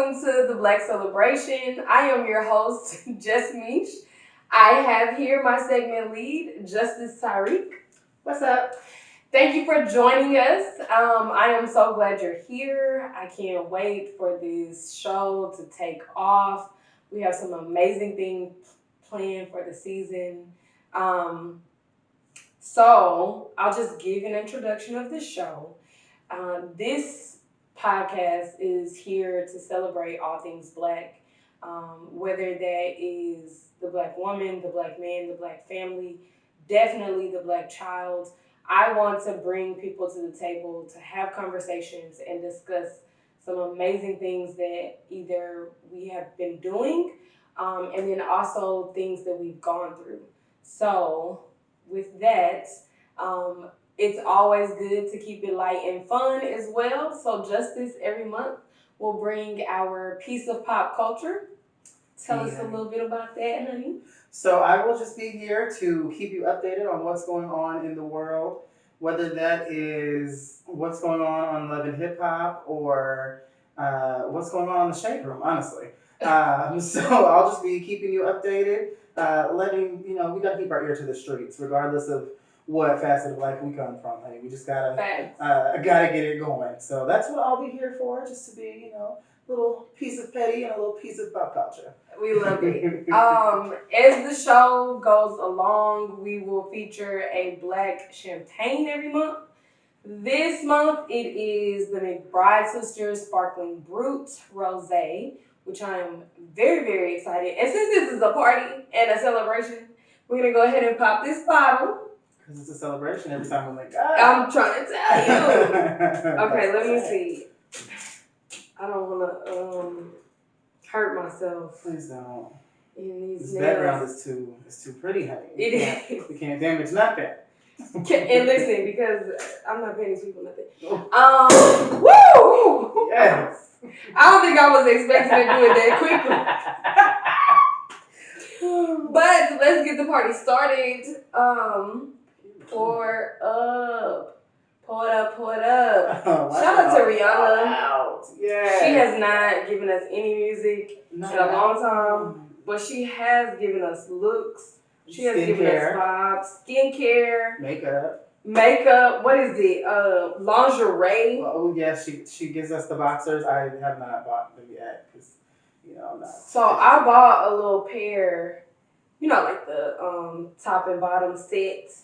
welcome to the Black Celebration. I am your host, Just Miché. I have here my segment lead, Justice Tyrique. What's up? Thank you for joining us. I am so glad you're here. I can't wait for this show to take off. We have some amazing things planned for the season. So I'll just give an introduction of the show. This podcast is here to celebrate all things Black, whether that is the Black woman, the Black man, the Black family, definitely the Black child. I want to bring people to the table to have conversations and discuss some amazing things that either we have been doing and then also things that we've gone through. So, with that, it's always good to keep it light and fun as well. So Justice every month will bring our piece of pop culture. Tell us a little bit about that, honey. So I will just be here to keep you updated on what's going on in the world, whether that is what's going on Love and Hip Hop or what's going on in the Shade Room, honestly. So I'll just be keeping you updated, letting you know we got to keep our ear to the streets, regardless of what facet of life we come from. Honey, we just gotta get it going. So that's what I'll be here for, just to be a little piece of petty and a little piece of pop culture. We love it. As the show goes along, we will feature a Black champagne every month. This month it is the McBride sisters sparkling Brut Rosé, which I am very, very excited. And since this is a party and a celebration, we're gonna go ahead and pop this bottle. Because it's a celebration every time we're like, I'm trying to tell you. Okay, let me see. I don't want to hurt myself. Please don't. This background is too pretty, honey. We can't damage nothing. And listen, because I'm not paying these people nothing. Woo! Yes. I don't think I was expecting to do it that quickly. But let's get the party started. Pour up. Pour it up. Oh, Shout out to Rihanna. Yeah. She has not given us any music in a long time, but she has given us looks. She has given us vibes, skincare, makeup. What is it? Lingerie. Oh yes, she gives us the boxers. I have not bought them yet because I'm not. So I bought a little pair, like the top and bottom sets,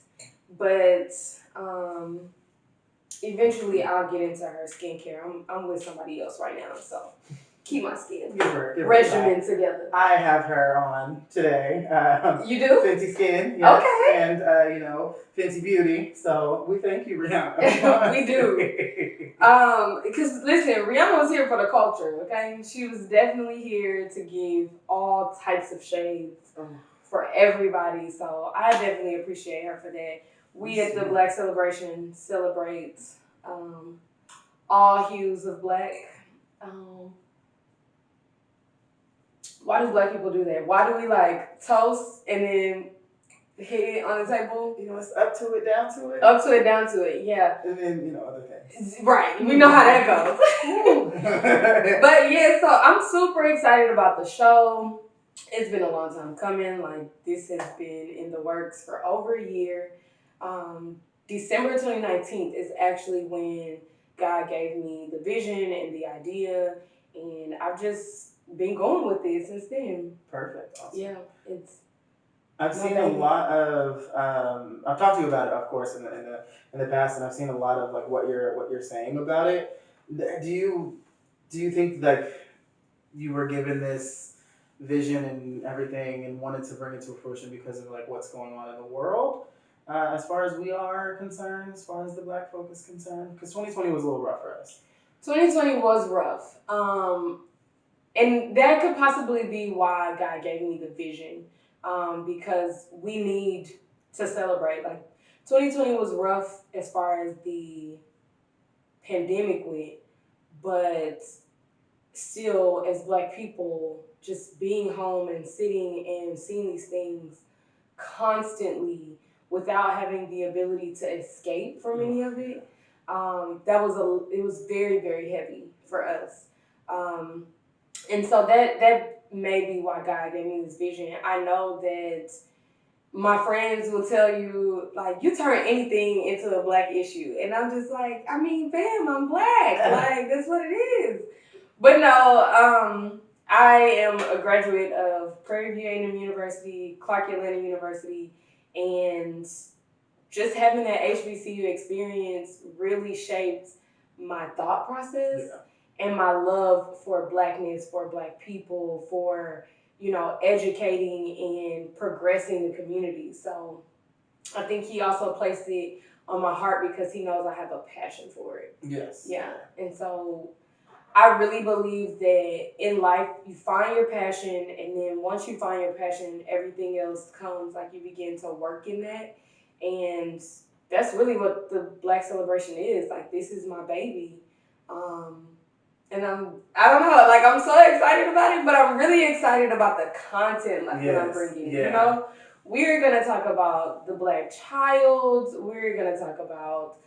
but eventually I'll get into her skincare. I'm with somebody else right now, so keep my skin regimen together. I have her on today. You do? Fenty Skin, yes. Okay. And Fenty Beauty. So we thank you, Rihanna. We do. Because listen, Rihanna was here for the culture. Okay, she was definitely here to give all types of shades for everybody. So I definitely appreciate her for that. We at the Black Celebration celebrate all hues of Black. Why do Black people do that? Why do we toast and then hit it on the table? It's up to it, down to it. Up to it, down to it, yeah. And then, other things. Right, we know how that goes. But yeah, so I'm super excited about the show. It's been a long time coming. This has been in the works for over a year. December 2019 is actually when God gave me the vision and the idea, and I've just been going with it since then. Perfect. Awesome. Yeah, I've seen a lot of. I've talked to you about it, of course, in the past, and I've seen a lot of what you're saying about it. Do you think you were given this vision and everything and wanted to bring it to fruition because of what's going on in the world, as far as we are concerned, as far as the Black folk is concerned? Because 2020 was a little rough for us. 2020 was rough. And that could possibly be why God gave me the vision, because we need to celebrate. 2020 was rough as far as the pandemic went, but still, as Black people, just being home and sitting and seeing these things constantly without having the ability to escape from any of it, it was very, very heavy for us. And so that may be why God gave me this vision. I know that my friends will tell you, like, you turn anything into a black issue. And I'm just like, I mean, fam, I'm black. Like, that's what it is. But no, I am a graduate of Prairie View A&M University, Clark Atlanta University, and just having that HBCU experience really shaped my thought process and my love for blackness, for black people, for, educating and progressing the community. So I think he also placed it on my heart because he knows I have a passion for it. Yes. Yeah. And so I really believe that in life you find your passion, and then once you find your passion, everything else comes. Like, you begin to work in that, and that's really what the Black Celebration is. Like, this is my baby, and I don't know, like, I'm so excited about it, but I'm really excited about the content that I'm bringing. Yeah. We're gonna talk about the Black child. We're gonna talk about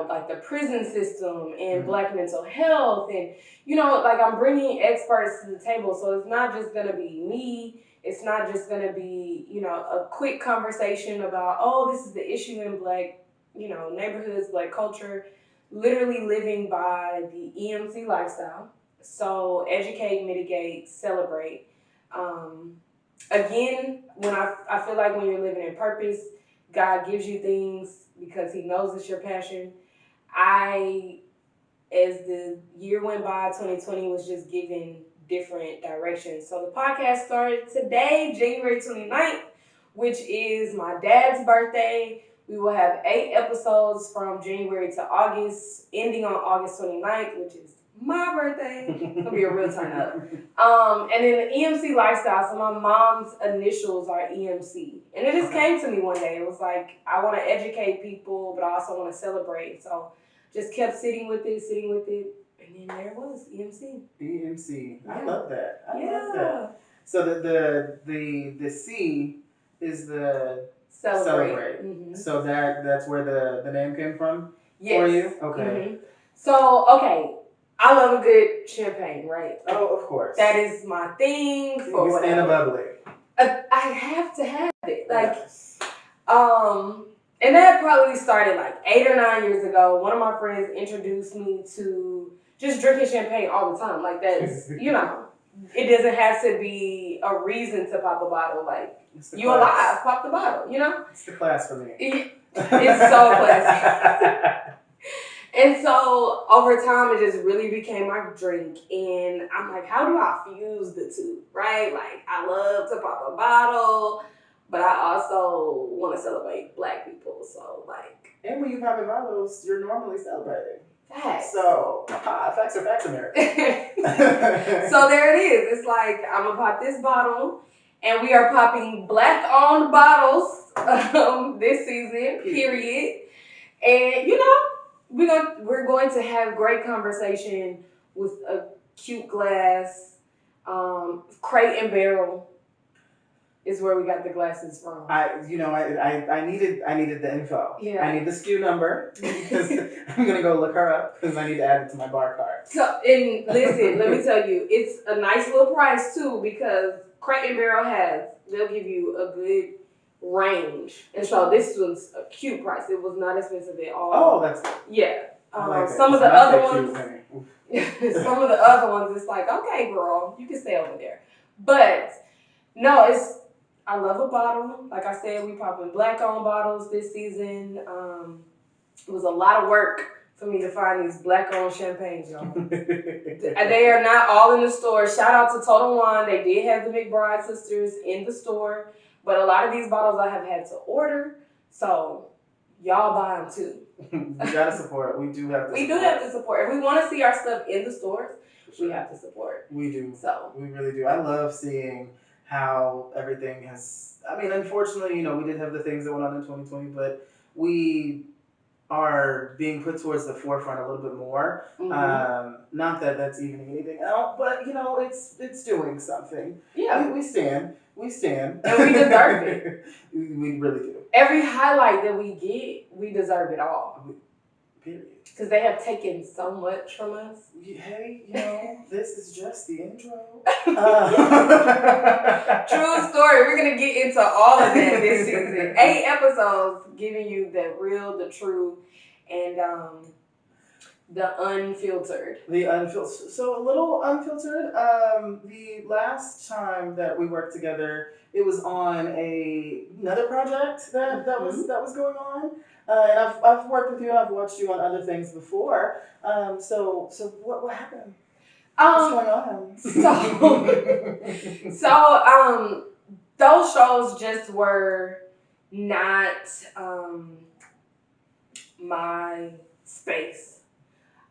like the prison system and Black mental health. And, like, I'm bringing experts to the table. So it's not just going to be me. It's not just going to be, a quick conversation about, oh, this is the issue in Black, neighborhoods, Black culture, literally living by the EMC lifestyle. So educate, mitigate, celebrate. Again, when I feel like when you're living in purpose, God gives you things because he knows it's your passion. As the year went by, 2020 was just given different directions. So the podcast started today, January 29th, which is my dad's birthday. We will have 8 episodes from January to August, ending on August 29th, which is my birthday. It's gonna be a real turn up. And then the EMC lifestyle. So my mom's initials are EMC, and it just came to me one day. It was like, I want to educate people, but I also want to celebrate. So just kept sitting with it, and then there it was, EMC. EMC. Yeah. I love that. I love that. So the C is the celebrate. Mm-hmm. So that's where the name came from. Yes. For you? Okay. Mm-hmm. So I love a good champagne, right? Like, oh, of course. That is my thing. For stand a bubbly. I have to have it. Like, yes. And that probably started like 8 or 9 years ago. One of my friends introduced me to just drinking champagne all the time. Like, that's, it doesn't have to be a reason to pop a bottle. Like, you alive, pop the bottle, It's the class for me. It's so classy. And so over time, it just really became my drink. And I'm like, how do I fuse the two, right? Like, I love to pop a bottle, but I also want to celebrate Black people. So, like. And when you pop bottles, you're normally celebrating. Facts. So, facts are facts, America. So there it is. It's like, I'm going to pop this bottle. And we are popping Black-owned bottles this season, period. And, we're going to have great conversation with a cute glass. Crate and Barrel is where we got the glasses from. I needed the info. Yeah. I need the SKU number because I'm gonna go look her up because I need to add it to my bar card. So, and listen, let me tell you, it's a nice little price too, because Crate and Barrel they'll give you a good range. And so this was a cute price. It was not expensive at all. Oh, that's good. Yeah. Like some of the other ones, some of the other ones, it's like, okay, girl, you can stay over there. But no, I love a bottle. Like I said, we popping Black-owned bottles this season. It was a lot of work for me to find these Black-owned champagnes, y'all. They are not all in the store. Shout out to Total Wine. They did have the McBride sisters in the store. But a lot of these bottles I have had to order. So y'all buy them too. We gotta support. We do have to We do have to support. If we want to see our stuff in the stores, we have to support. We do. So we really do. I love seeing how everything has. I mean, unfortunately, we did have the things that went on in 2020, but we are being put towards the forefront a little bit more. Mm-hmm. Not that that's evening anything out, but it's doing something. Yeah, we stand. We stand. And we deserve it. We really do. Every highlight that we get, we deserve it all. Period. Because they have taken so much from us. Hey, this is just the intro. True story. We're going to get into all of that this season. 8 episodes giving you the real, the true, and the unfiltered. The unfiltered. So a little unfiltered. The last time that we worked together, it was on another project that was going on. And I've worked with you and I've watched you on other things before. So what happened? What's going on? So those shows just were not my space.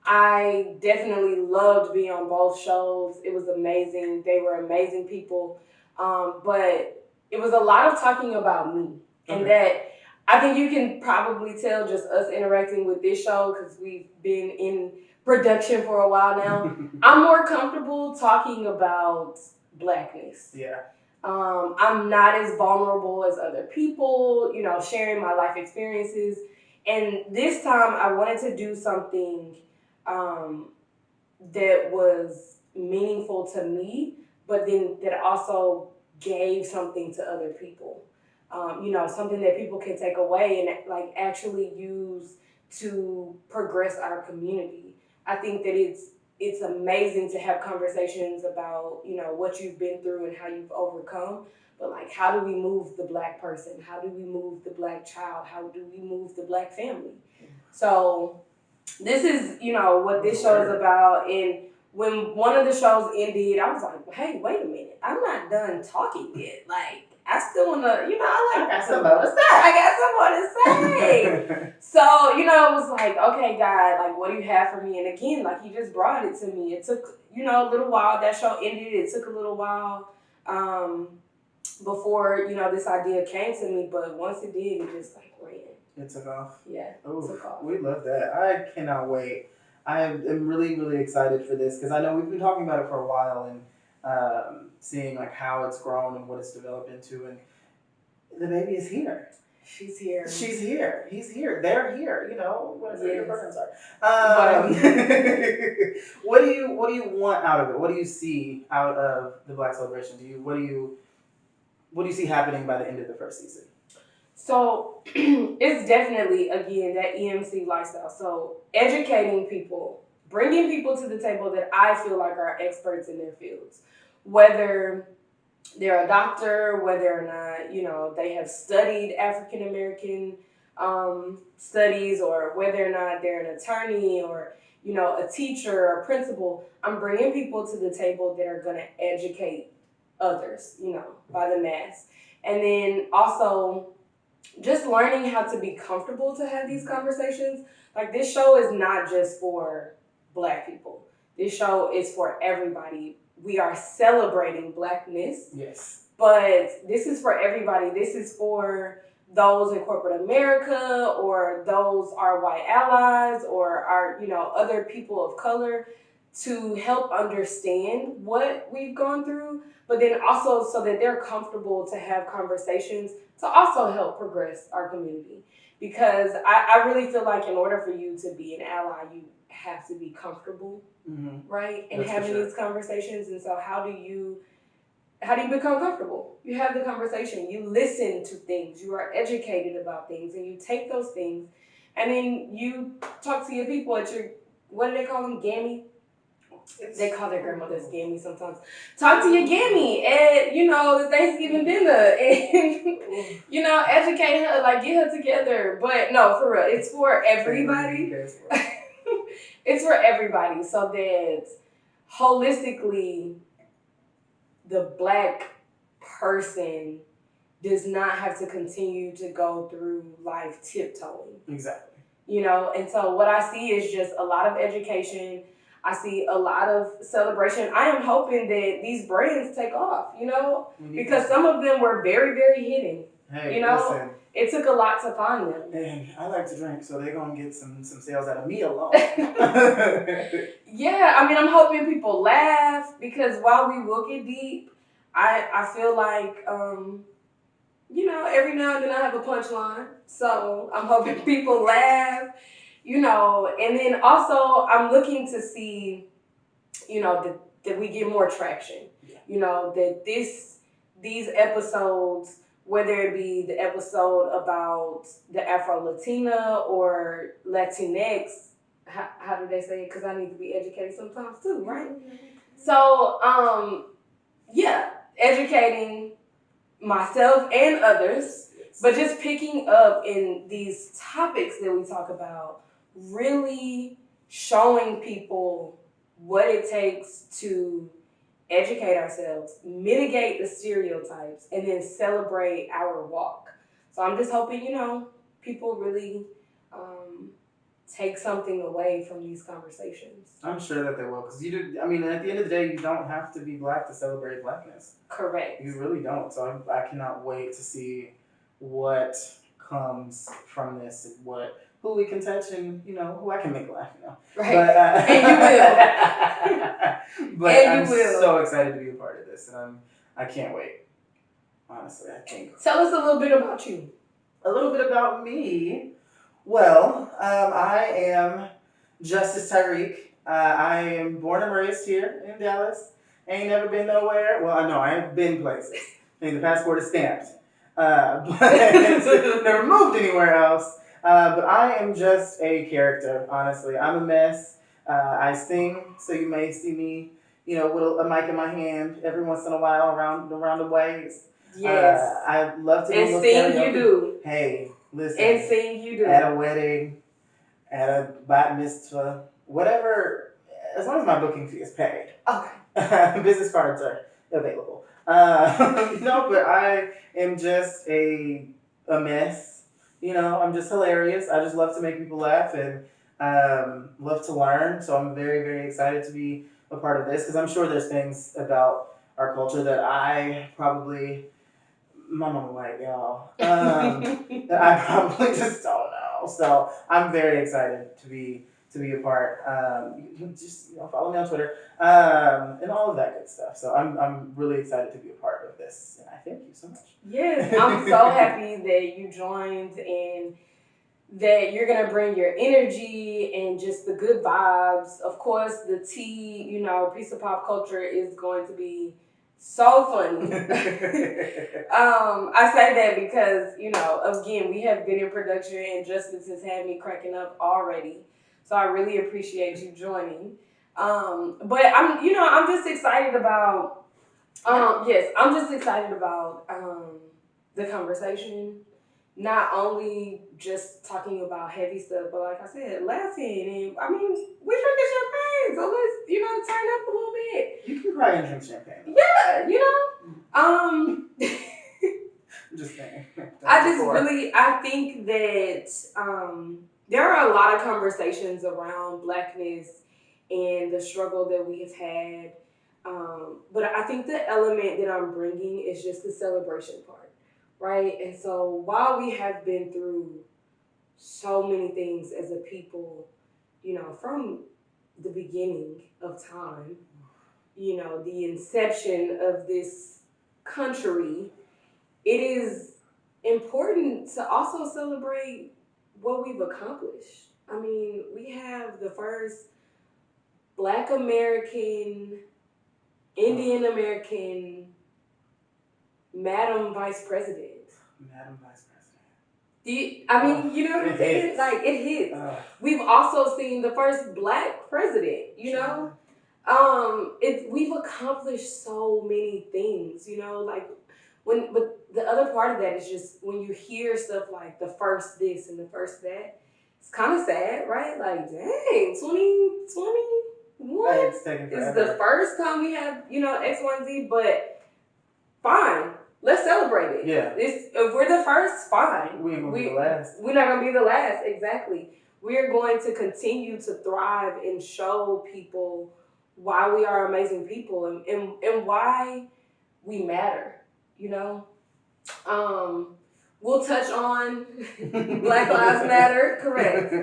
I definitely loved being on both shows. It was amazing. They were amazing people. But it was a lot of talking about me. And that I think you can probably tell just us interacting with this show because we've been in production for a while now. I'm more comfortable talking about Blackness. Yeah. I'm not as vulnerable as other people, sharing my life experiences. And this time I wanted to do something that was meaningful to me, but then that also gave something to other people. Something that people can take away and like actually use to progress our community. I think that it's amazing to have conversations about, what you've been through and how you've overcome. But like, how do we move the Black person? How do we move the Black child? How do we move the Black family? So this is, what this show is about. And when one of the shows ended, I was like, hey, wait a minute. I'm not done talking yet. Like, I still want to, I got something to say. So, it was like, okay, God, like, what do you have for me? And again, like, He just brought it to me. It took, a little while. That show ended. It took a little while before, this idea came to me. But once it did, it just, like, ran. It took off. Yeah, Ooh, took off. We love that. I cannot wait. I am really, really excited for this because I know we've been talking about it for a while and seeing like how it's grown and what it's developed into, and the baby is here. She's here. She's here. He's here. They're here. Whatever your pronouns are. What do you want out of it? What do you see out of the Black Celebration? What do you see happening by the end of the first season? So it's definitely, again, that EMC lifestyle. So educating people, bringing people to the table that I feel like are experts in their fields, whether they're a doctor, whether or not, they have studied African American studies, or whether or not they're an attorney or, a teacher or a principal. I'm bringing people to the table that are going to educate others, by the mass. And then also just learning how to be comfortable to have these conversations. Like, this show is not just for Black people. This show is for everybody. We are celebrating Blackness. Yes. But this is for everybody. This is for those in corporate America, or those our white allies, or our, other people of color, to help understand what we've gone through, but then also so that they're comfortable to have conversations to also help progress our community. Because I really feel like in order for you to be an ally, you have to be comfortable, right? And That's having these conversations. And so how do you become comfortable? You have the conversation, you listen to things, you are educated about things, and you take those things, and then you talk to your people at your, what do they call them, gammy? They call their grandmothers gammy sometimes. Talk to your gammy at, the Thanksgiving dinner, and, educate her, like, get her together. But no, for real, it's for everybody. It's for everybody, so that holistically, the Black person does not have to continue to go through life tiptoeing. Exactly. And so what I see is just a lot of education. I see a lot of celebration. I am hoping that these brands take off, because some of them were very, very hidden. Hey, listen. It took a lot to find them. And I like to drink, so they're going to get some sales out of me alone. Yeah, I'm hoping people laugh, because while we will get deep, I feel like, every now and then I have a punchline. So I'm hoping people laugh, and then also I'm looking to see, the that we get more traction. Yeah. You know, that these episodes, whether it be the episode about the Afro Latina or Latinx, how do they say it? Because I need to be educated sometimes too, right? So, yeah, educating myself and others, but just picking up in these topics that we talk about, really showing people what it takes to educate ourselves, mitigate the stereotypes, and then celebrate our walk. So I'm just hoping, people really take something away from these conversations. I'm sure that they will, because you do. I mean, at the end of the day, you don't have to be black to celebrate blackness. Correct. You really don't. So I cannot wait to see what comes from this and who we can touch and who I can make laugh. Right. But, and you will. But I'm so excited to be a part of this, and I can't wait. Honestly, I can't. Tell us a little bit about you. A little bit about me. Well, I am Justice Tyrique. I am born and raised here in Dallas. Ain't never been nowhere. Well, I know I have been places. I mean, the passport is stamped. But never moved anywhere else. But I am just a character, honestly. I'm a mess. I sing, so you may see me, with a mic in my hand every once in a while around the ways. Yes. I love to do and sing karaoke. You do. Hey, listen. And sing you do. At a wedding, at a bat mitzvah, whatever, as long as my booking fee is paid. Okay. Business cards are available. But I am just a mess. I'm just hilarious. I just love to make people laugh and love to learn. So I'm very, very excited to be a part of this, because I'm sure there's things about our culture that I probably, my mama white, y'all, that I probably just don't know. So I'm very excited to be a part. You can just follow me on Twitter and all of that good stuff. So I'm really excited to be a part of this, and I thank you so much. Yes, I'm so happy that you joined and that you're gonna bring your energy and just the good vibes. Of course, the tea, piece of pop culture is going to be so funny. I say that because, again, we have been in production and Justice has had me cracking up already. So I really appreciate you joining. But I'm just excited about, I'm just excited about the conversation. Not only just talking about heavy stuff, but like I said, laughing. And I mean, we're drinking champagne, so let's, turn up a little bit. You can cry and drink champagne. Yeah, I'm just saying. I think that there are a lot of conversations around Blackness and the struggle that we have had. But I think the element that I'm bringing is just the celebration part. Right? And so while we have been through so many things as a people, from the beginning of time, the inception of this country, it is important to also celebrate what we've accomplished. I mean, we have the first Black American, Indian American, Madam Vice President. Madam Vice President. You know what I'm saying? Like, it hits. We've also seen the first Black president, we've accomplished so many things, but the other part of that is just when you hear stuff like the first this and the first that, it's kind of sad, right? Like, dang, 2021 is the first time we have, X, Y, and Z, but fine. Let's celebrate it. Yeah. If we're the first, fine. We ain't gonna be the last. We're not gonna be the last, exactly. We're going to continue to thrive and show people why we are amazing people and why we matter, We'll touch on Black Lives Matter, correct.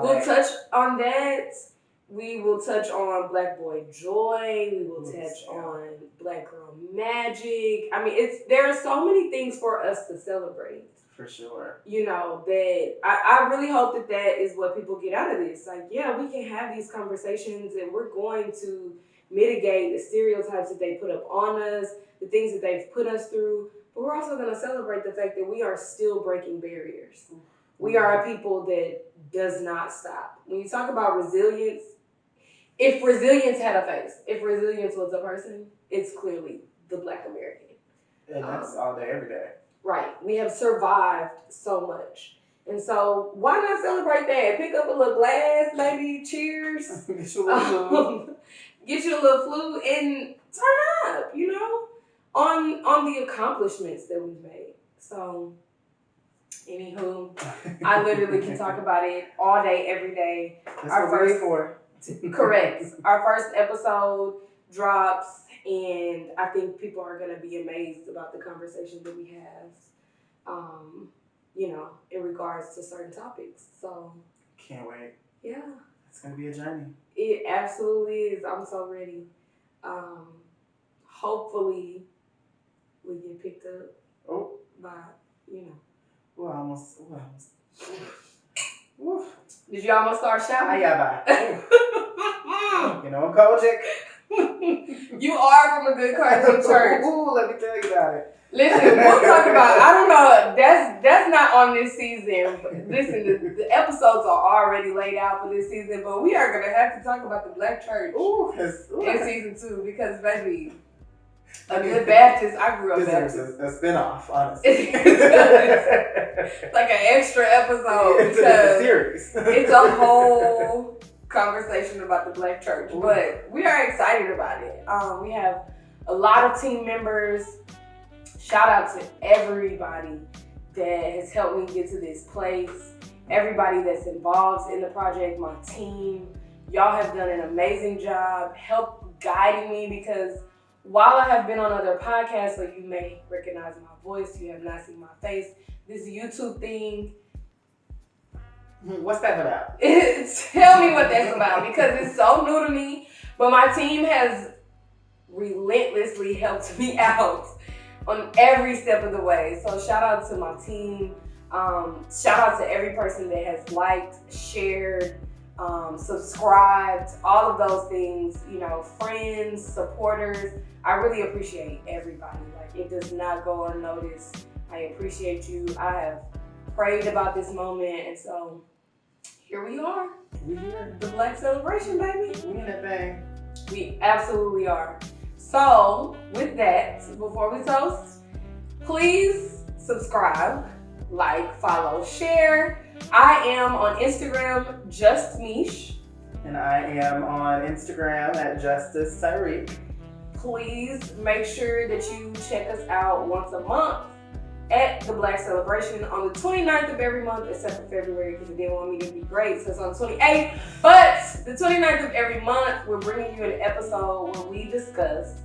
We'll touch on that. We will touch on Black Boy Joy. We will touch on Black Girl Magic. I mean, there are so many things for us to celebrate. For sure. That I really hope that is what people get out of this. Like, yeah, we can have these conversations and we're going to mitigate the stereotypes that they put up on us, the things that they've put us through. But we're also going to celebrate the fact that we are still breaking barriers. We are a people that does not stop. When you talk about resilience, if resilience had a face, if resilience was a person, it's clearly the Black American. And that's all day, every day. Right. We have survived so much. And so why not celebrate that? Pick up a little glass, maybe cheers. Get you a little food. Get you a little flu and turn up, on the accomplishments that we've made. So, anywho, I literally can talk about it all day, every day. That's what we're here for. Correct. Our first episode drops, and I think people are going to be amazed about the conversation that we have, in regards to certain topics. So, can't wait. Yeah. It's going to be a journey. It absolutely is. I'm so ready. Hopefully, we get picked up by, Ooh, almost. Ooh. Did you almost start shouting? Bye. Kojic. You are from a good Christian church. Ooh, let me tell you about it. Listen, we'll talk about, I don't know, that's not on this season. Listen, the episodes are already laid out for this season, but we are going to have to talk about the Black church in season 2 because, baby, a good Baptist, I grew up Baptist. It's a spinoff, honestly. It's like an extra episode because it's a series. It's a whole conversation about the Black church, but we are excited about it. We have a lot of team members. Shout out to everybody that has helped me get to this place. Everybody that's involved in the project, my team. Y'all have done an amazing job help guiding me because while I have been on other podcasts, so you may recognize my voice, you have not seen my face, this YouTube thing. What's that about? Tell me what that's about because it's so new to me, but my team has relentlessly helped me out on every step of the way. So shout out to my team. Shout out to every person that has liked, shared, subscribed, all of those things, friends, supporters. I really appreciate everybody. Like, it does not go unnoticed. I appreciate you. I have prayed about this moment, and so here we are. We here. The Black Celebration, baby. We in that thing. We absolutely are. So, with that, before we toast, please subscribe, like, follow, share. I am on Instagram, Just Miché. And I am on Instagram at Justice Tyrique. Please make sure that you check us out once a month at the Black Celebration on the 29th of every month, except for February because it didn't want me to be great, so it's on the 28th. But the 29th of every month, we're bringing you an episode where we discuss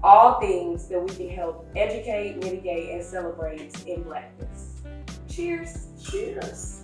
all things that we can help educate, mitigate, and celebrate in Blackness. Cheers. Cheers.